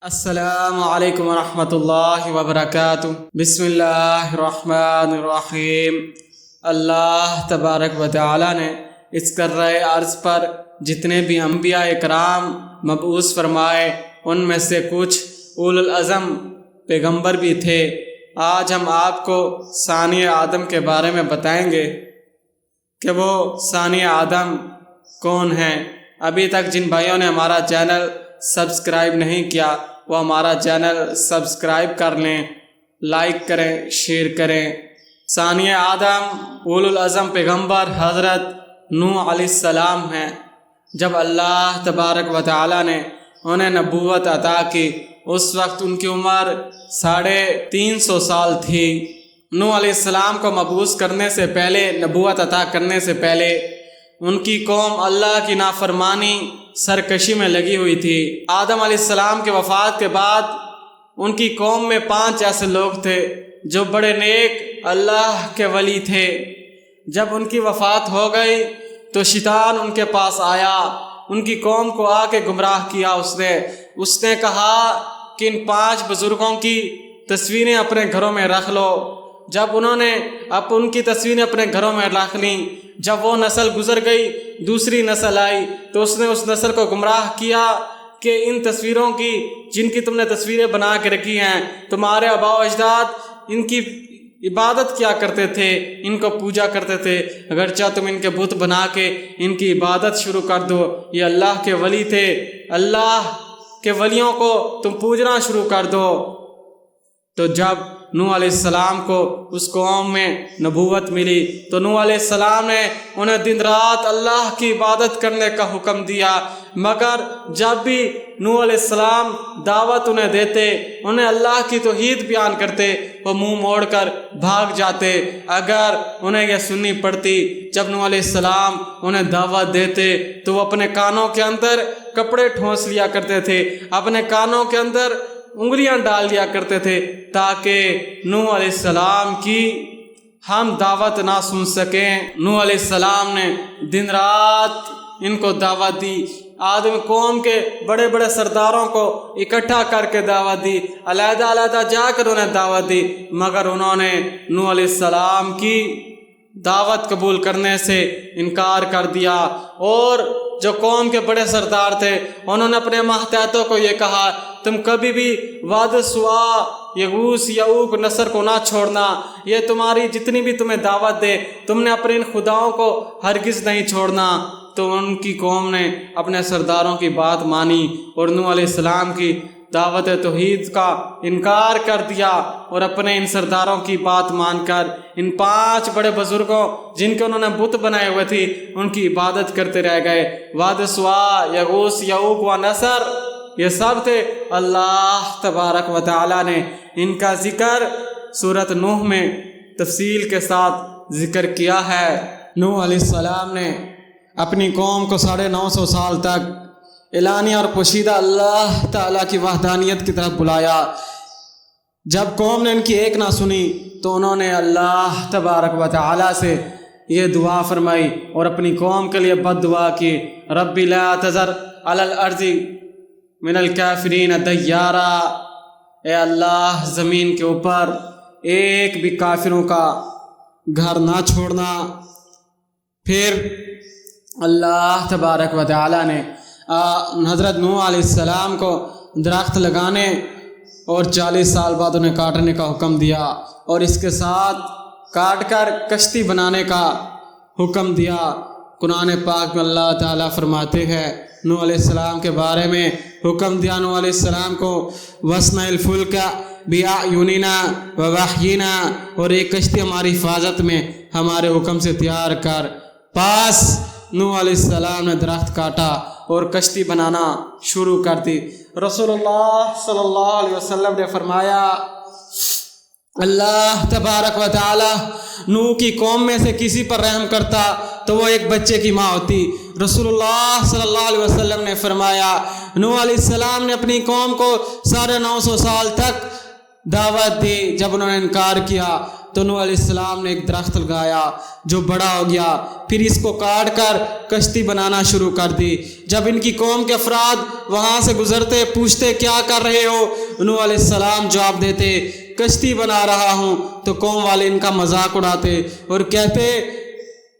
السلام علیکم ورحمۃ اللہ وبرکاتہ۔ بسم اللہ الرحمن الرحیم۔ اللہ تبارک و تعالی نے اس کرۂ ارض پر جتنے بھی انبیاء اکرام مبعوث فرمائے ان میں سے کچھ اولو العزم پیغمبر بھی تھے۔ آج ہم آپ کو ثانیہ آدم کے بارے میں بتائیں گے کہ وہ ثانیہ آدم کون ہیں۔ ابھی تک جن بھائیوں نے ہمارا چینل سبسکرائب نہیں کیا وہ ہمارا چینل سبسکرائب کر لیں، لائک کریں، شیئر کریں۔ ثانیہ آدم اولو العزم پیغمبر حضرت نوح علیہ السلام ہیں۔ جب اللہ تبارک و تعالی نے انہیں نبوت عطا کی اس وقت ان کی عمر 350 سال تھی۔ نوح علیہ السلام کو مبعوث کرنے سے پہلے، نبوت عطا کرنے سے پہلے ان کی قوم اللہ کی نافرمانی سرکشی میں لگی ہوئی تھی۔ آدم علیہ السلام کے وفات کے بعد ان کی قوم میں 5 ایسے لوگ تھے جو بڑے نیک اللہ کے ولی تھے۔ جب ان کی وفات ہو گئی تو شیطان ان کے پاس آیا، ان کی قوم کو آ کے گمراہ کیا۔ اس نے کہا کہ ان 5 بزرگوں کی تصویریں اپنے گھروں میں رکھ لو۔ جب انہوں نے ان کی تصویریں اپنے گھروں میں رکھ لیں، جب وہ نسل گزر گئی دوسری نسل آئی تو اس نے اس نسل کو گمراہ کیا کہ ان تصویروں کی، جن کی تم نے تصویریں بنا کے رکھی ہیں، تمہارے آباء و اجداد ان کی عبادت کیا کرتے تھے، ان کو پوجا کرتے تھے، اگرچہ تم ان کے بت بنا کے ان کی عبادت شروع کر دو، یہ اللہ کے ولی تھے، اللہ کے ولیوں کو تم پوجنا شروع کر دو۔ تو جب نوح علیہ السلام کو اس قوم میں نبوت ملی تو نوح علیہ السلام نے انہیں دن رات اللہ کی عبادت کرنے کا حکم دیا، مگر جب بھی نوح علیہ السلام دعوت انہیں دیتے، انہیں اللہ کی توحید بیان کرتے، وہ منہ موڑ کر بھاگ جاتے۔ اگر انہیں یہ سننی پڑتی جب نوح علیہ السلام انہیں دعوت دیتے تو وہ اپنے کانوں کے اندر کپڑے ٹھونس لیا کرتے تھے، اپنے کانوں کے اندر انگلیاں ڈال دیا کرتے تھے تاکہ نوح علیہ السلام کی ہم دعوت نہ سن سکیں۔ نوح علیہ السلام نے دن رات ان کو دعوت دی، آدم قوم کے بڑے بڑے سرداروں کو اکٹھا کر کے دعوت دی، علیحدہ علیحدہ جا کر انہیں دعوت دی، مگر انہوں نے نوح علیہ السلام کی دعوت قبول کرنے سے انکار کر دیا۔ اور جو قوم کے بڑے سردار تھے انہوں نے اپنے ماتحتوں کو یہ کہا، تم کبھی بھی واد سوا، یغوث، یعوق، نصر کو نہ چھوڑنا، یہ تمہاری جتنی بھی تمہیں دعوت دے تم نے اپنے ان خداؤں کو ہرگز نہیں چھوڑنا۔ تو ان کی قوم نے اپنے سرداروں کی بات مانی اور نوح علیہ السلام کی دعوت توحید کا انکار کر دیا، اور اپنے ان سرداروں کی بات مان کر ان 5 بڑے بزرگوں جن کے انہوں نے بت بنائے ہوئے تھے ان کی عبادت کرتے رہ گئے۔ واد سوا، یغوث، یعوق و نصر یہ سب تھے۔ اللہ تبارک و تعالی نے ان کا ذکر سورۃ نوح میں تفصیل کے ساتھ ذکر کیا ہے۔ نوح علیہ السلام نے اپنی قوم کو 950 سال تک اعلانیہ اور پوشیدہ اللہ تعالیٰ کی وحدانیت کی طرف بلایا۔ جب قوم نے ان کی ایک نہ سنی تو انہوں نے اللہ تبارک و تعالیٰ سے یہ دعا فرمائی اور اپنی قوم کے لیے بد دعا کی، رب لا تذر علی الارض من الکافرین دیارا، اے اللہ زمین کے اوپر ایک بھی کافروں کا گھر نہ چھوڑنا۔ پھر اللہ تبارک و تعالیٰ نے حضرت نوح علیہ السلام کو درخت لگانے اور 40 سال بعد انہیں کاٹنے کا حکم دیا، اور اس کے ساتھ کاٹ کر کشتی بنانے کا حکم دیا۔ قرآن پاک میں اللہ تعالیٰ فرماتے ہیں نوح علیہ السلام کے بارے میں حکم دیا نوح علیہ السلام کو، وَاصْنَعِ الْفُلْكَ بِأَعْيُنِنَا وَوَحْيِنَا، اور ایک کشتی ہماری حفاظت میں ہمارے حکم سے تیار کر۔ پاس نوح علیہ السلام نے درخت کاٹا اور کشتی بنانا شروع کر دی۔ رسول اللہ صلی اللہ علیہ وسلم نے فرمایا، اللہ تبارک و تعالی نوح کی قوم میں سے کسی پر رحم کرتا تو وہ ایک بچے کی ماں ہوتی۔ رسول اللہ صلی اللہ علیہ وسلم نے فرمایا، نوح علیہ السلام نے اپنی قوم کو 950 سال تک دعوت دی، جب انہوں نے انکار کیا تو نوح علیہ السلام نے ایک درخت لگایا جو بڑا ہو گیا، پھر اس کو کاٹ کر کشتی بنانا شروع کر دی۔ جب ان کی قوم کے افراد وہاں سے گزرتے پوچھتے کیا کر رہے ہو، نوح علیہ السلام جواب دیتے کشتی بنا رہا ہوں، تو قوم والے ان کا مذاق اڑاتے اور کہتے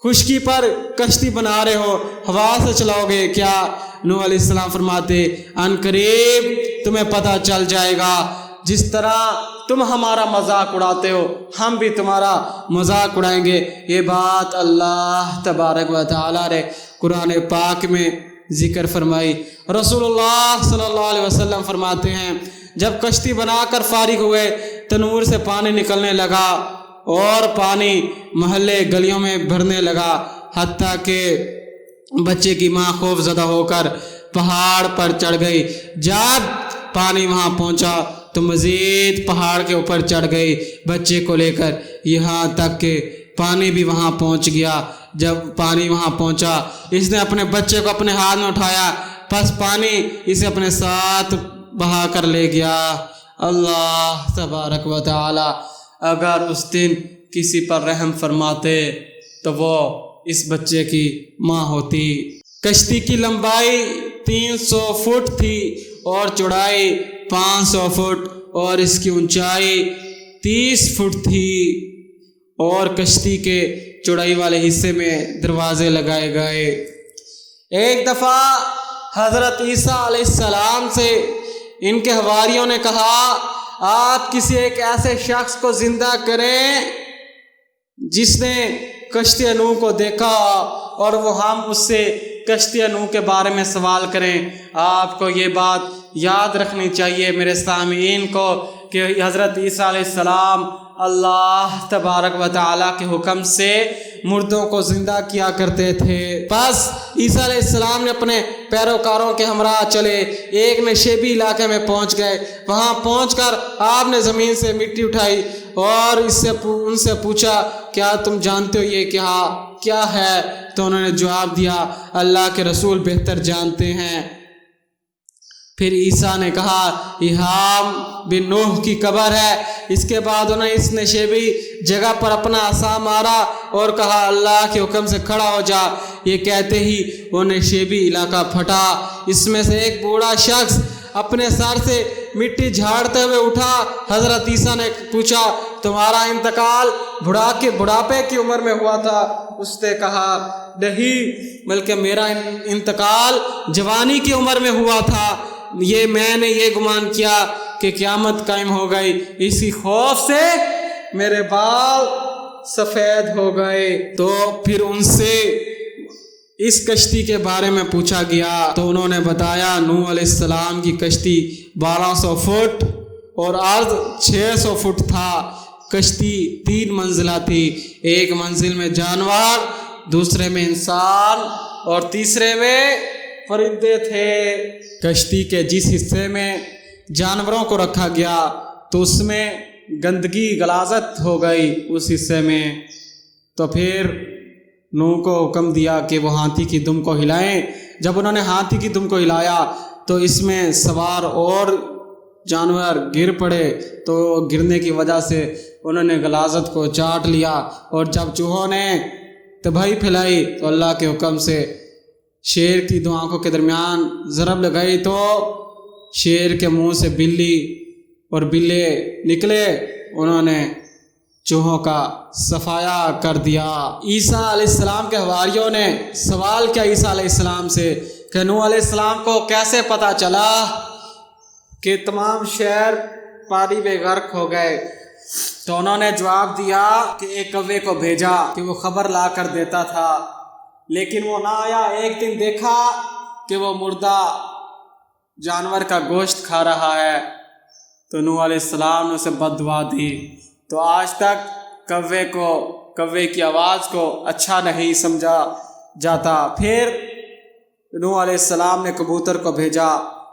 خشکی پر کشتی بنا رہے ہو، ہوا سے چلاؤ گے کیا؟ نوح علیہ السلام فرماتے ان قریب تمہیں پتہ چل جائے گا، جس طرح تم ہمارا مذاق اڑاتے ہو ہم بھی تمہارا مذاق اڑائیں گے۔ یہ بات اللہ تبارک و تعالیٰ نے قرآن پاک میں ذکر فرمائی۔ رسول اللہ صلی اللہ علیہ وسلم فرماتے ہیں جب کشتی بنا کر فارغ ہوئے تنور سے پانی نکلنے لگا اور پانی محلے گلیوں میں بھرنے لگا، حتیٰ کہ بچے کی ماں خوف زدہ ہو کر پہاڑ پر چڑھ گئی۔ جب پانی وہاں پہنچا تو مزید پہاڑ کے اوپر چڑھ گئی بچے کو لے کر، یہاں تک کہ پانی بھی وہاں پہنچ گیا۔ جب پانی وہاں پہنچا اس نے اپنے بچے کو اپنے ہاتھ میں اٹھایا، پس پانی اسے اپنے ساتھ بہا کر لے گیا۔ اللہ تبارک و تعالی اگر اس دن کسی پر رحم فرماتے تو وہ اس بچے کی ماں ہوتی۔ کشتی کی لمبائی 300 فٹ تھی اور چوڑائی 500 فٹ اور اس کی اونچائی 30 فٹ تھی، اور کشتی کے چوڑائی والے حصے میں دروازے لگائے گئے۔ ایک دفعہ حضرت عیسی علیہ السلام سے ان کے حواریوں نے کہا آپ کسی ایک ایسے شخص کو زندہ کریں جس نے کشتی انوح کو دیکھا اور وہ ہم اس سے کشتی انوح کے بارے میں سوال کریں۔ آپ کو یہ بات یاد رکھنی چاہیے میرے سامعین کو کہ حضرت عیسیٰ علیہ السلام اللہ تبارک و تعالیٰ کے حکم سے مردوں کو زندہ کیا کرتے تھے۔ بس عیسیٰ علیہ السلام نے اپنے پیروکاروں کے ہمراہ چلے، ایک نشیبی علاقے میں پہنچ گئے۔ وہاں پہنچ کر آپ نے زمین سے مٹی اٹھائی اور ان سے پوچھا کیا تم جانتے ہو یہ کیا ہے؟ تو انہوں نے جواب دیا اللہ کے رسول بہتر جانتے ہیں۔ پھر عیسیٰ نے کہا یہ حام بن نوح کی قبر ہے۔ اس کے بعد انہوں نے اس نشیبی جگہ پر اپنا عصا مارا اور کہا اللہ کے حکم سے کھڑا ہو جا۔ یہ کہتے ہی وہ نشیبی علاقہ پھٹا، اس میں سے ایک بوڑھا شخص اپنے سر سے مٹی جھاڑتے ہوئے اٹھا۔ حضرت عیسیٰ نے پوچھا تمہارا انتقال بڑھاپے کی عمر میں ہوا تھا؟ اس نے کہا نہیں، بلکہ میرا انتقال جوانی کی عمر میں ہوا تھا۔ میں نے یہ گمان کیا کہ قیامت قائم ہو گئی، اسی خوف سے میرے بال سفید ہو گئے۔ تو پھر ان سے اس کشتی کے بارے میں پوچھا گیا تو انہوں نے بتایا نوح علیہ السلام کی کشتی 1200 فٹ اور عرض 600 فٹ تھا۔ کشتی 3 منزلہ تھی، ایک منزل میں جانور، دوسرے میں انسان اور تیسرے میں فرشتے تھے۔ کشتی کے جس حصے میں جانوروں کو رکھا گیا تو اس میں گندگی غلاظت ہو گئی اس حصے میں، تو پھر نوح کو حکم دیا کہ وہ ہاتھی کی دم کو ہلائیں۔ جب انہوں نے ہاتھی کی دم کو ہلایا تو اس میں سوار اور جانور گر پڑے، تو گرنے کی وجہ سے انہوں نے غلاظت کو چاٹ لیا، اور جب چوہوں نے تباہی پھیلائی تو اللہ کے حکم سے شیر کی 2 آنکھوں کے درمیان ضرب لگائی تو شیر کے منہ سے بلی اور بلے نکلے، انہوں نے چوہوں کا صفایا کر دیا۔ عیسیٰ علیہ السلام کے حواریوں نے سوال کیا عیسیٰ علیہ السلام سے کہ نوح علیہ السلام کو کیسے پتہ چلا کہ تمام شہر پانی میں غرق ہو گئے؟ تو انہوں نے جواب دیا کہ ایک کوے کو بھیجا کہ وہ خبر لا کر دیتا تھا، لیکن وہ نہ آیا۔ ایک دن دیکھا کہ وہ مردہ جانور کا گوشت کھا رہا ہے تو نوح علیہ السلام نے اسے بد دعا دی۔ تو آج تک کوے کی آواز کو اچھا نہیں سمجھا جاتا۔ پھر نوح علیہ السلام نے کبوتر کو بھیجا،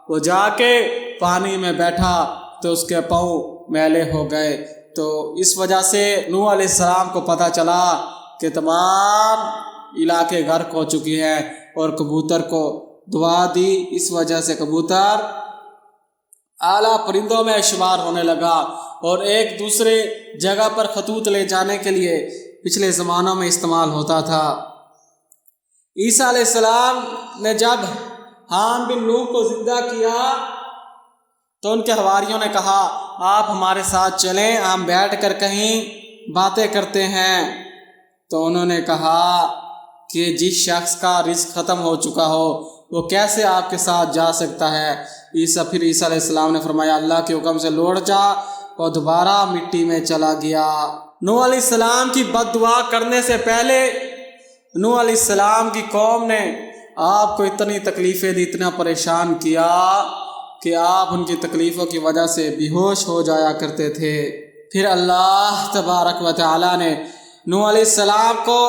وہ جا کے پانی میں بیٹھا تو اس کے پاؤں میلے ہو گئے۔ تو اس وجہ سے نوح علیہ السلام کو پتہ چلا کہ تمام علاقے غرق ہو چکی ہے، اور کبوتر کو دعا دی، اس وجہ سے کبوتر اعلیٰ پرندوں میں شمار ہونے لگا اور ایک دوسرے جگہ پر خطوط لے جانے کے لیے پچھلے زمانوں میں استعمال ہوتا تھا۔ عیسیٰ علیہ السلام نے جب حام بن نوح کو زندہ کیا تو ان کے حواریوں نے کہا آپ ہمارے ساتھ چلیں، ہم بیٹھ کر کہیں باتیں کرتے ہیں۔ تو انہوں نے کہا کہ جس شخص کا رزق ختم ہو چکا ہو وہ کیسے آپ کے ساتھ جا سکتا ہے۔ پھر عیسیٰ علیہ السلام نے فرمایا اللہ کے حکم سے لوٹ جا، اور دوبارہ مٹی میں چلا گیا۔ نوح علیہ السلام کی بد دعا کرنے سے پہلے نوح علیہ السلام کی قوم نے آپ کو اتنی تکلیفیں دی، اتنا پریشان کیا کہ آپ ان کی تکلیفوں کی وجہ سے بے ہوش ہو جایا کرتے تھے۔ پھر اللہ تبارک و تعالی نے نوح علیہ السلام کو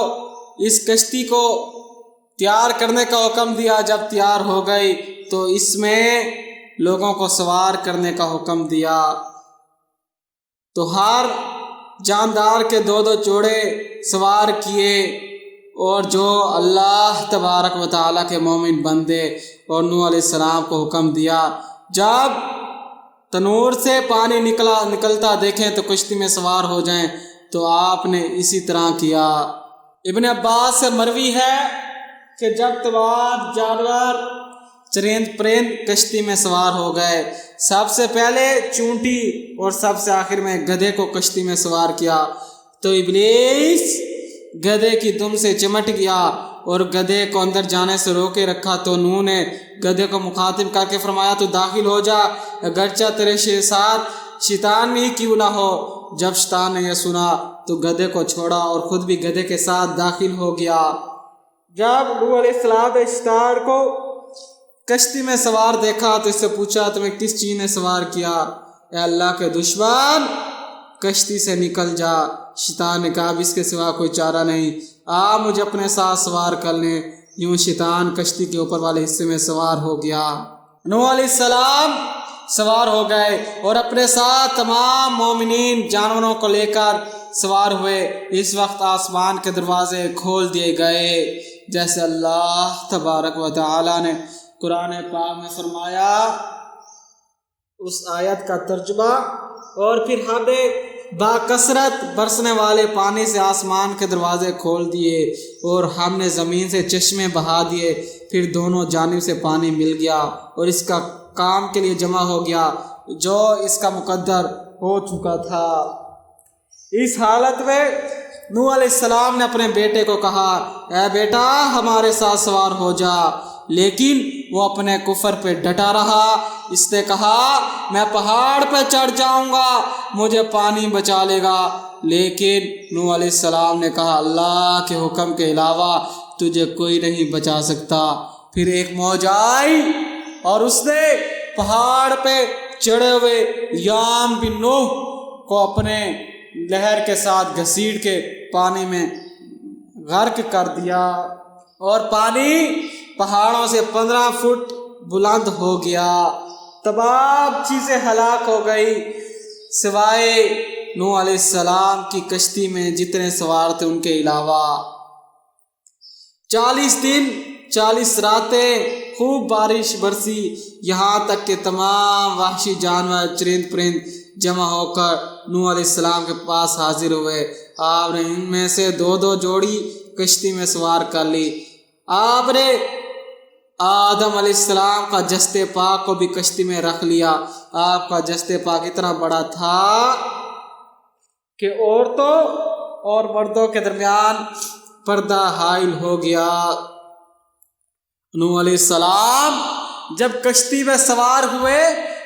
اس کشتی کو تیار کرنے کا حکم دیا۔ جب تیار ہو گئی تو اس میں لوگوں کو سوار کرنے کا حکم دیا۔ تو ہر جاندار کے 2 جوڑے سوار کیے، اور جو اللہ تبارک و تعالیٰ کے مومن بندے، اور نوح علیہ السلام کو حکم دیا جب تنور سے پانی نکلتا دیکھیں تو کشتی میں سوار ہو جائیں، تو آپ نے اسی طرح کیا۔ ابن عباس سے مروی ہے کہ جب تمام جانور چرند پرند کشتی میں سوار ہو گئے، سب سے پہلے چونٹی اور سب سے آخر میں گدھے کو کشتی میں سوار کیا، تو ابلیس گدھے کی دم سے چمٹ گیا اور گدھے کو اندر جانے سے روکے رکھا۔ تو نوح نے گدھے کو مخاطب کر کے فرمایا تو داخل ہو جا، اگرچہ تیرے ساتھ شیطان ہی کیوں نہ ہو۔ جب شیطان نے یہ سنا تو گدھے کو چھوڑا اور خود بھی گدھے کے ساتھ داخل ہو گیا۔ جب نوح علیہ السلام نے شیطان کو کشتی میں سوار دیکھا تو اس سے پوچھا تمہیں کس چیز نے سوار کیا؟ اے اللہ کے دشمن کشتی سے نکل جا۔ شیطان نے کہا اب اس کے سوا کوئی چارہ نہیں، آپ مجھے اپنے ساتھ سوار کر لیں۔ یوں شیطان کشتی کے اوپر والے حصے میں سوار ہو گیا۔ نوح علیہ السلام سوار ہو گئے اور اپنے ساتھ تمام مومنین جانوروں کو لے کر سوار ہوئے۔ اس وقت آسمان کے دروازے کھول دیے گئے، جیسے اللہ تبارک و تعالی نے قرآن پاک میں فرمایا۔ اس آیت کا ترجمہ اور پھر ہم نے باکثرت برسنے والے پانی سے آسمان کے دروازے کھول دیے اور ہم نے زمین سے چشمے بہا دیے، پھر دونوں جانب سے پانی مل گیا اور اس کا کام کے لیے جمع ہو گیا جو اس کا مقدر ہو چکا تھا۔ اس حالت میں نوح علیہ السلام نے اپنے بیٹے کو کہا اے بیٹا ہمارے ساتھ سوار ہو جا، لیکن وہ اپنے کفر پہ ڈٹا رہا۔ اس نے کہا میں پہاڑ پہ چڑھ جاؤں گا، مجھے پانی بچا لے گا، لیکن نوح علیہ السلام نے کہا اللہ کے حکم کے علاوہ تجھے کوئی نہیں بچا سکتا۔ پھر ایک موج آئی اور اس نے پہاڑ پہ چڑھے ہوئے یام بن نوح کو اپنے لہر کے ساتھ گھسیٹ کے پانی میں غرق کر دیا، اور پانی پہاڑوں سے 15 فٹ بلند ہو گیا۔ تمام چیزیں ہلاک ہو گئی سوائے نوح علیہ السلام کی کشتی میں جتنے سوار تھے ان کے علاوہ۔ 40 دن 40 راتیں خوب بارش برسی، یہاں تک کہ تمام وحشی جانور چرند پرند جمع ہو کر نوح علیہ السلام کے پاس حاضر ہوئے۔ آپ نے ان میں سے 2 جوڑی کشتی میں سوار کر لی۔ آپ نے آدم علیہ السلام کا جسد پاک کو بھی کشتی میں رکھ لیا۔ آپ کا جسد پاک اتنا بڑا تھا کہ عورتوں اور مردوں کے درمیان پردہ حائل ہو گیا۔ نوح علیہ السلام جب کشتی میں سوار ہوئے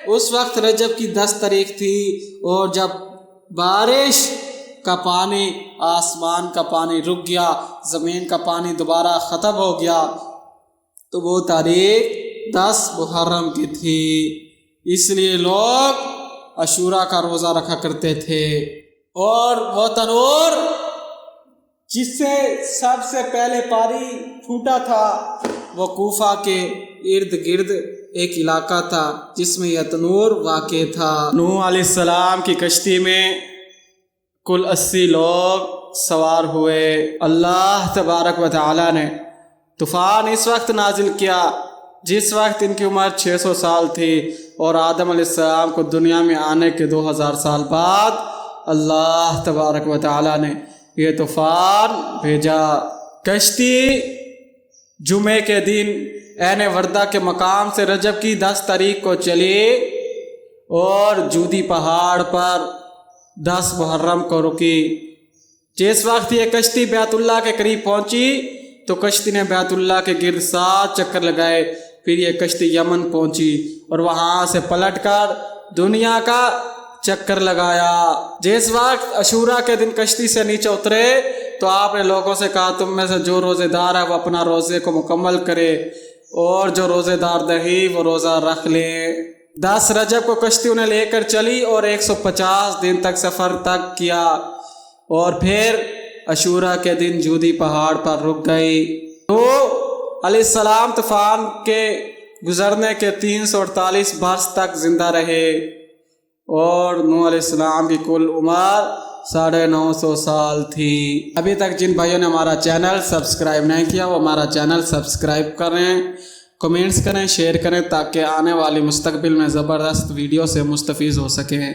اس وقت رجب کی 10 تاریخ تھی، اور جب بارش کا پانی، آسمان کا پانی رک گیا، زمین کا پانی دوبارہ ختم ہو گیا، تو وہ تاریخ 10 محرم کی تھی۔ اس لیے لوگ عاشوراء کا روزہ رکھا کرتے تھے۔ اور وہ تنور جس سے سب سے پہلے پانی پھوٹا تھا وہ کوفہ کے ارد گرد ایک علاقہ تھا جس میں یہ تنور واقع تھا۔ نوح علیہ السلام کی کشتی میں کل 80 لوگ سوار ہوئے۔ اللہ تبارک و تعالی نے طوفان اس وقت نازل کیا جس وقت ان کی عمر 600 سال تھی، اور آدم علیہ السلام کو دنیا میں آنے کے 2000 سال بعد اللہ تبارک و تعالیٰ نے یہ طوفان بھیجا۔ کشتی جمعے کے دن عین مردہ کے مقام سے رجب کی 10 تاریخ کو چلی اور جودی پہاڑ پر 10 محرم کو رکی۔ جس وقت یہ کشتی بیت اللہ کے قریب پہنچی تو کشتی نے بیت اللہ کے گرد 7 چکر لگائے۔ پھر یہ کشتی یمن پہنچی اور وہاں سے پلٹ کر دنیا کا چکر لگایا۔ جس وقت عاشوراء کے دن کشتی سے نیچے اترے تو آپ نے لوگوں سے کہا تم میں سے جو روزے دار ہے وہ اپنا روزے کو مکمل کرے، اور جو روزے دار نہیں وہ روزہ رکھ لے۔ 10 رجب کو کشتی انہیں لے کر چلی اور 150 دن تک سفر تک کیا، اور پھر عاشوراء کے دن جودی پہاڑ پر رک گئی۔ تو علیہ السلام طوفان کے گزرنے کے 348 برس تک زندہ رہے، اور نوح علیہ السلام کی کل عمر 950 سال تھی۔ ابھی تک جن بھائیوں نے ہمارا چینل سبسکرائب نہیں کیا وہ ہمارا چینل سبسکرائب کریں، کمنٹس کریں، شیئر کریں، تاکہ آنے والی مستقبل میں زبردست ویڈیو سے مستفید ہو سکیں۔